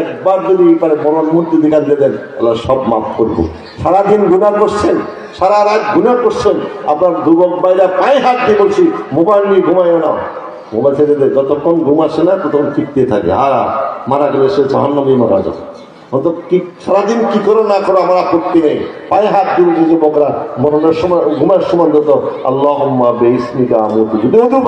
একবার যদি পারে বড় মূর্তি দিকে দেন, আল্লাহ সব মাফ করবো। সারাদিন গুনাহ করছেন, সারা রাত গুনাহ করছেন, আপনার যুবক ভাইরা পায়ে হাত দিয়ে বলছি মোবাইল নিয়ে ঘুমাইও না। মোবাইল ছেড়ে দেয়, যতক্ষণ ঘুম আসে না ততক্ষণ টিকতে থাকে। মারা গেলে সে জাহান্নামে মারা যাবে। অন্তত কি সারাদিন কি করো না করো আমার আপত্তি নেই। পায়ে হাত দিয়ে যুবকরা মরণের সময় ঘুমার সময় যত আল্লাহুম্মা বিইসমিকা আমুতু, যদি ওযু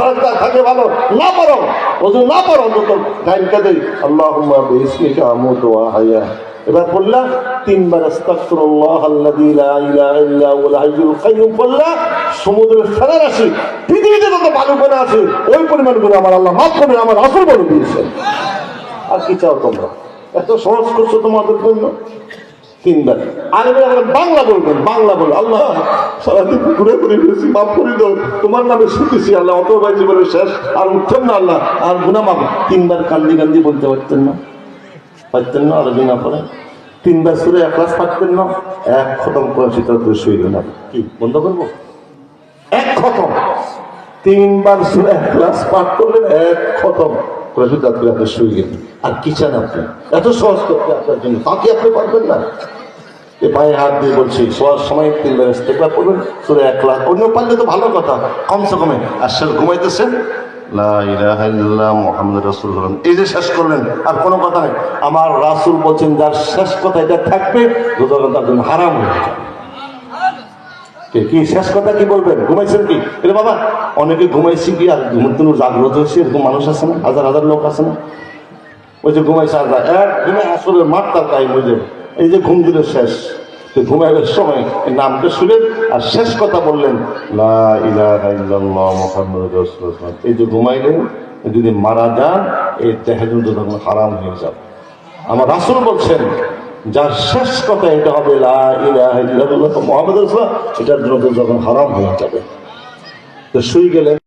থাকে ভালো, না পারো ওযু না পারো অন্তত গাইন কাঁদে আল্লাহুম্মা বিইসমিকা আমুতু ওয়া আহয়া। এবার বললাম 3 বার আস্তাগফিরুল্লাহ আল্লাযী লা ইলাহা ইল্লা হুয়াল হাইয়ুল কাইয়্যুম। বললাম সমুদ্রের ফেলা রাশি পৃথিবীতে যত ভালো গুনাহ আছে ওই পরিমাণ গুনাহ আমার আল্লাহ মাফ করবে, আমার রাসূল বলে দিয়েছেন। আর কি চাও তোমরা? এত সহজ করছো তোমাদের জন্য। 3 বার। আর বাংলা বলবেন, বাংলা বল, আল্লাহ সারাদিন ঘুরে ঘুরে গেছি, মাফ করে দাও, তোমার নামে শুনতেছি আল্লাহ, অত ভাই জীবনের শেষ আর উঠছেন না আল্লাহ, আর গুনাহ মাফ। 3 বার কান্দি কান্দি বলতে পারতেন না? পারতেন না? আরবি না পড়ে 3 বার সূরা ইখলাস পারতেন না? 1 খতম করে সেটা তো শুইল না। কি বন্ধ করবো? 1 খতম। 3 বার সূরা ইখলাস পাঠ করলেন, 1 খতম করে শুধু আপনি শুয়ে গেলেন। আর কি চান আপনি? এত সহজ করতে আপনার জন্য, তাকে আপনি পারবেন না? এ পায়ে হাত দিয়ে বলছি শোয়ার সময় 3 বার ইস্তেগফার করবেন, সূরা ইখলাস। অন্য পারলে তো ভালো কথা, কমসে কমে আসল ঘুমাইতেছেন লা ইলাহা ইল্লাল্লাহ মুহাম্মাদুর রাসূলুল্লাহ, এই যে শেষ করলেন, আর কোনো কথা নেই। আমার রাসূল বলছেন যার শেষ কথা এটা থাকবে যতক্ষণ তার জন্য হারাম হয়ে যাবে। কি শেষ কথা কি বলবেন? ঘুমাইছেন কি? এটা বাবা অনেকে ঘুমাইছি কি আর ঘুমতে জাগ্রত হয়েছে, এরকম মানুষ আছে না? হাজার হাজার লোক আছে না? ওই যে ঘুমাইছে আর এক ঘুমে আসলে মারতার টাইম, ওই যে এই যে ঘুম দিল শেষ, ঘুমাইবার সময় নামটা শুনেন আর শেষ কথা বললেন লা ইলাহা ইল্লাল্লাহ মুহাম্মাদুর রাসূলুল্লাহ, এই যে ঘুমাইলেন, যদি মারা যান এই তাহাজ্জুদ তখন হারাম হয়ে যাবে। আমার রাসূল বলছেন যার শেষ কথা এটা হবে লা ইলাহা ইল্লাল্লাহ মুহাম্মাদুর রাসূলুল্লাহ, এটার জন্য যখন হারাম হয়ে যাবে। তো শুই গেলেন।